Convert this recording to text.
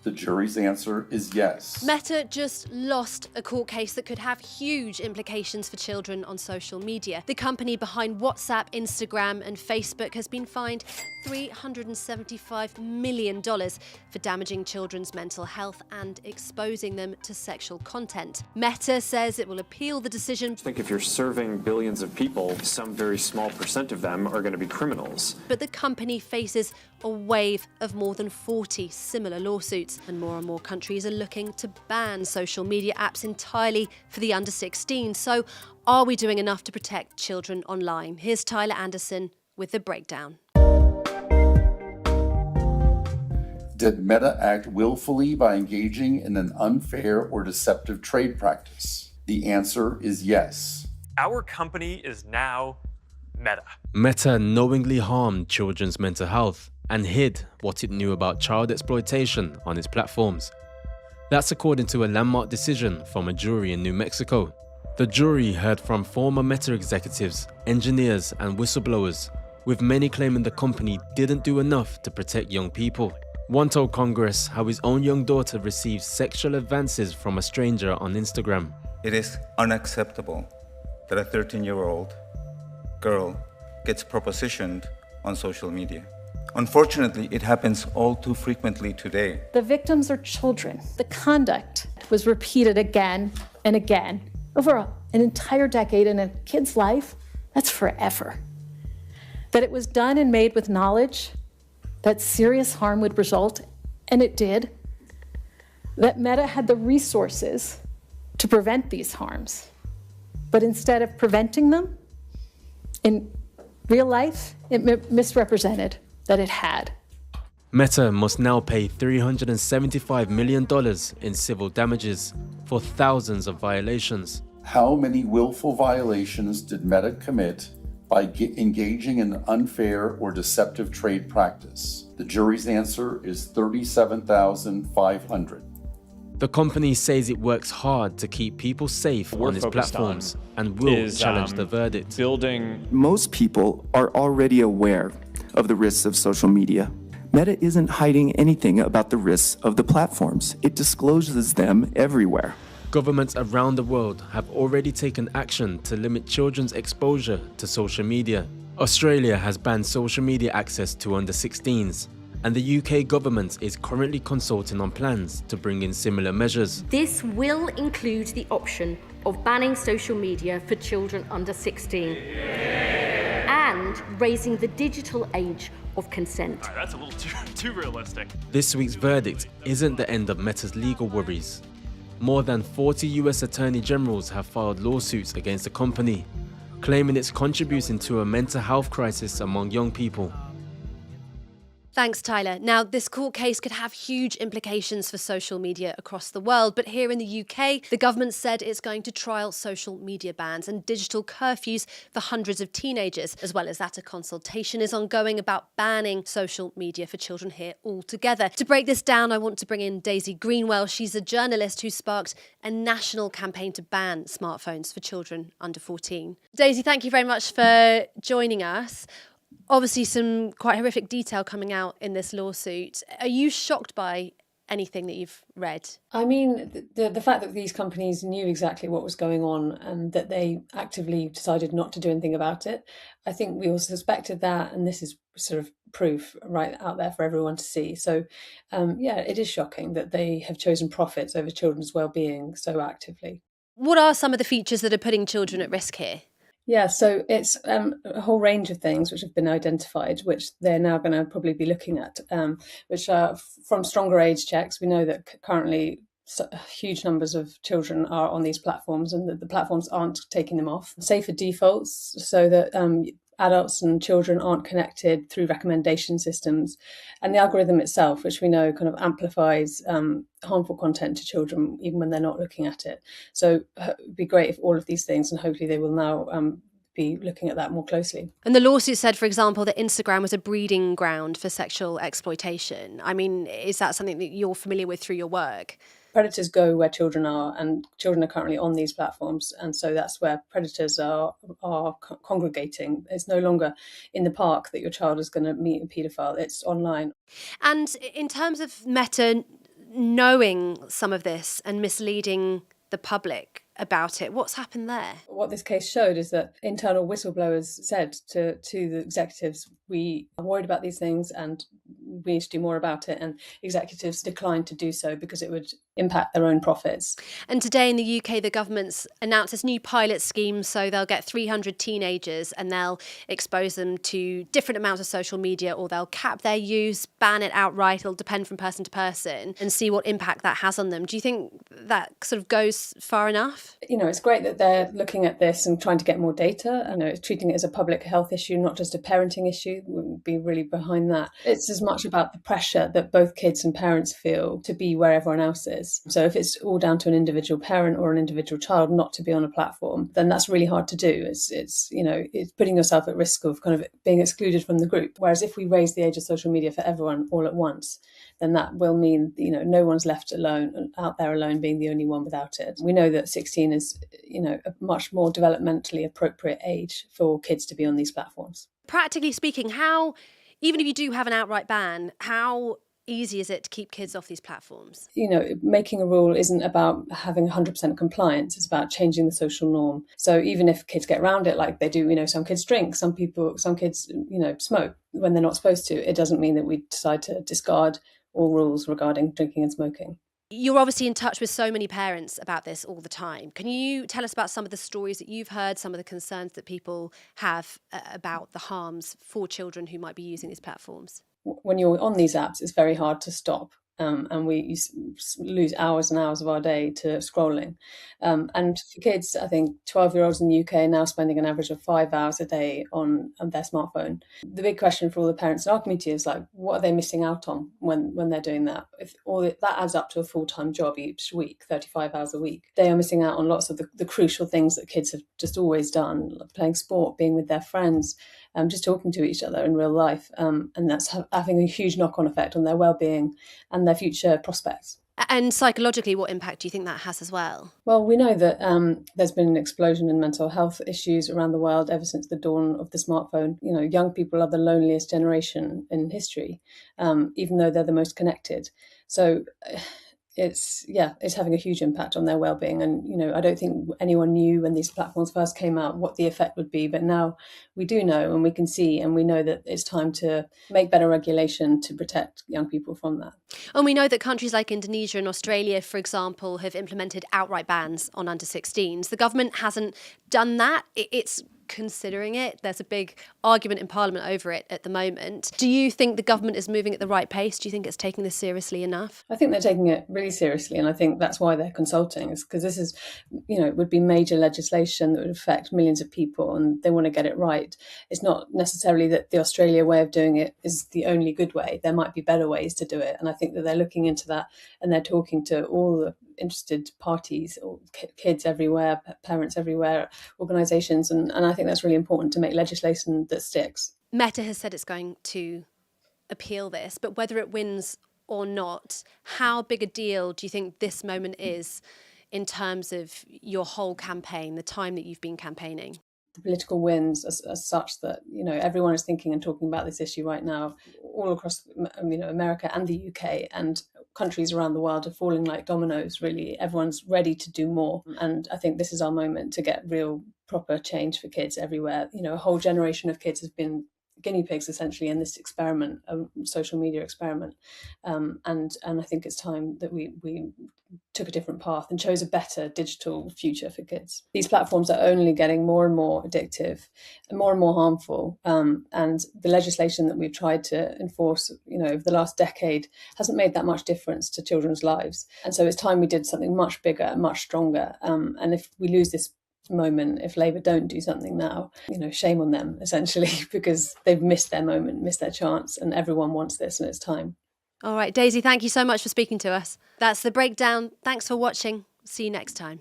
The jury's answer is yes. Meta just lost a court case that could have huge implications for children on social media. The company behind WhatsApp, Instagram, and Facebook has been fined $375 million for damaging children's mental health and exposing them to sexual content. Meta says it will appeal the decision. I think if you're serving billions of people, some very small percent of them are going to be criminals. But the company faces a wave of more than 40 similar lawsuits, and more countries are looking to ban social media apps entirely for the under 16. So are we doing enough to protect children online? Here's Tyler Anderson with the breakdown. Did Meta act willfully by engaging in an unfair or deceptive trade practice? The answer is yes. Our company is now Meta. Meta knowingly harmed children's mental health and hid what it knew about child exploitation on its platforms. That's according to a landmark decision from a jury in New Mexico. The jury heard from former Meta executives, engineers, and whistleblowers, with many claiming the company didn't do enough to protect young people. One told Congress how his own young daughter received sexual advances from a stranger on Instagram. It is unacceptable that a 13-year-old girl gets propositioned on social media. Unfortunately, it happens all too frequently today. The victims are children. The conduct was repeated again and again over an entire decade in a kid's life. That's forever. That it was done and made with knowledge that serious harm would result, and it did. That Meta had the resources to prevent these harms. But instead of preventing them, in real life, it misrepresented that it had. Meta must now pay $375 million in civil damages for thousands of violations. How many willful violations did Meta commit by engaging in an unfair or deceptive trade practice? The jury's answer is 37,500. The company says it works hard to keep people safe on its platforms and will challenge the verdict. Most people are already aware of the risks of social media. Meta isn't hiding anything about the risks of the platforms. It discloses them everywhere. Governments around the world have already taken action to limit children's exposure to social media. Australia has banned social media access to under 16s, and the UK government is currently consulting on plans to bring in similar measures. This will include the option of banning social media for children under 16 and raising the digital age of consent. All right, that's a little too realistic. This week's verdict isn't the end of Meta's legal worries. More than 40 US attorney generals have filed lawsuits against the company, claiming it's contributing to a mental health crisis among young people. Thanks, Tyler. Now, this court case could have huge implications for social media across the world, but here in the UK, the government said it's going to trial social media bans and digital curfews for hundreds of teenagers. As well as that, a consultation is ongoing about banning social media for children here altogether. To break this down, I want to bring in Daisy Greenwell. She's a journalist who sparked a national campaign to ban smartphones for children under 14. Daisy, thank you very much for joining us. Obviously, some quite horrific detail coming out in this lawsuit. Are you shocked by anything that you've read? I mean, the fact that these companies knew exactly what was going on and that they actively decided not to do anything about it, I think we all suspected that, and this is sort of proof right out there for everyone to see. So, yeah, it is shocking that they have chosen profits over children's well-being so actively. What are some of the features that are putting children at risk here? Yeah, so it's a whole range of things which have been identified, which they're now going to probably be looking at, which are from stronger age checks. We know that currently huge numbers of children are on these platforms and that the platforms aren't taking them off. Safer defaults, so that adults and children aren't connected through recommendation systems, and the algorithm itself, which we know kind of amplifies harmful content to children even when they're not looking at it. So it'd be great if all of these things, and hopefully they will now be looking at that more closely. And the lawsuit said, for example, that Instagram was a breeding ground for sexual exploitation. I mean, is that something that you're familiar with through your work? Predators go where children are, and children are currently on these platforms, and so that's where predators are congregating. It's no longer in the park that your child is going to meet a paedophile, it's online. And in terms of Meta knowing some of this and misleading the public about it. What's happened there? What this case showed is that internal whistleblowers said to the executives, we are worried about these things and we need to do more about it. And executives declined to do so because it would impact their own profits. And today in the UK, the government's announced this new pilot scheme. So they'll get 300 teenagers and they'll expose them to different amounts of social media, or they'll cap their use, ban it outright. It'll depend from person to person, and see what impact that has on them. Do you think that sort of goes far enough? You know, it's great that they're looking at this and trying to get more data. You know, treating it as a public health issue, not just a parenting issue. We'd be really behind that. It's as much about the pressure that both kids and parents feel to be where everyone else is. So if it's all down to an individual parent or an individual child not to be on a platform, then that's really hard to do. It's putting yourself at risk of kind of being excluded from the group. Whereas if we raise the age of social media for everyone all at once, then that will mean, you know, no one's left alone, out there alone, being the only one without it. We know that 16 is, you know, a much more developmentally appropriate age for kids to be on these platforms. Practically speaking, how, even if you do have an outright ban, how easy is it to keep kids off these platforms? You know, making a rule isn't about having 100% compliance. It's about changing the social norm. So even if kids get around it, like they do, you know, some kids drink, some kids, you know, smoke when they're not supposed to. It doesn't mean that we decide to discard all rules regarding drinking and smoking. You're obviously in touch with so many parents about this all the time. Can you tell us about some of the stories that you've heard, some of the concerns that people have about the harms for children who might be using these platforms? When you're on these apps, it's very hard to stop. And we lose hours and hours of our day to scrolling. And for kids, I think 12-year-olds in the UK are now spending an average of 5 hours a day on their smartphone. The big question for all the parents in our community is like, what are they missing out on when they're doing that? If that adds up to a full-time job each week, 35 hours a week. They are missing out on lots of the crucial things that kids have just always done, like playing sport, being with their friends, just talking to each other in real life. And that's having a huge knock-on effect on their well-being and their future prospects. And psychologically, what impact do you think that has as well? Well, we know that there's been an explosion in mental health issues around the world ever since the dawn of the smartphone. You know, young people are the loneliest generation in history, even though they're the most connected. So it's having a huge impact on their well-being. And, you know, I don't think anyone knew when these platforms first came out what the effect would be. But now we do know, and we can see, and we know that it's time to make better regulation to protect young people from that. And we know that countries like Indonesia and Australia, for example, have implemented outright bans on under 16s. The government hasn't done that. It's considering it. There's a big argument in Parliament over it at the moment. Do you think the government is moving at the right pace? Do you think it's taking this seriously enough? I think they're taking it really seriously, and I think that's why they're consulting, is because this is, you know, it would be major legislation that would affect millions of people, and they want to get it right. It's not necessarily that the Australia way of doing it is the only good way. There might be better ways to do it, and I think that they're looking into that, and they're talking to all the interested parties, or kids everywhere, parents everywhere, organisations, and I think that's really important to make legislation that sticks. Meta has said it's going to appeal this, but whether it wins or not, how big a deal do you think this moment is in terms of your whole campaign, the time that you've been campaigning? The political wins as such that, you know, everyone is thinking and talking about this issue right now, all across, you know, America and the UK, and countries around the world are falling like dominoes, really. Everyone's ready to do more. And I think this is our moment to get real proper change for kids everywhere. You know, a whole generation of kids has been guinea pigs essentially in this experiment, a social media experiment. And I think it's time that we took a different path and chose a better digital future for kids. These platforms are only getting more and more addictive and more harmful. And the legislation that we've tried to enforce, you know, over the last decade hasn't made that much difference to children's lives. And so it's time we did something much bigger, much stronger. And if we lose this moment, if Labour don't do something now, you know, shame on them essentially, because they've missed their moment, missed their chance, and everyone wants this, and it's time. All right, Daisy, thank you so much for speaking to us. That's The Breakdown. Thanks for watching. See you next time.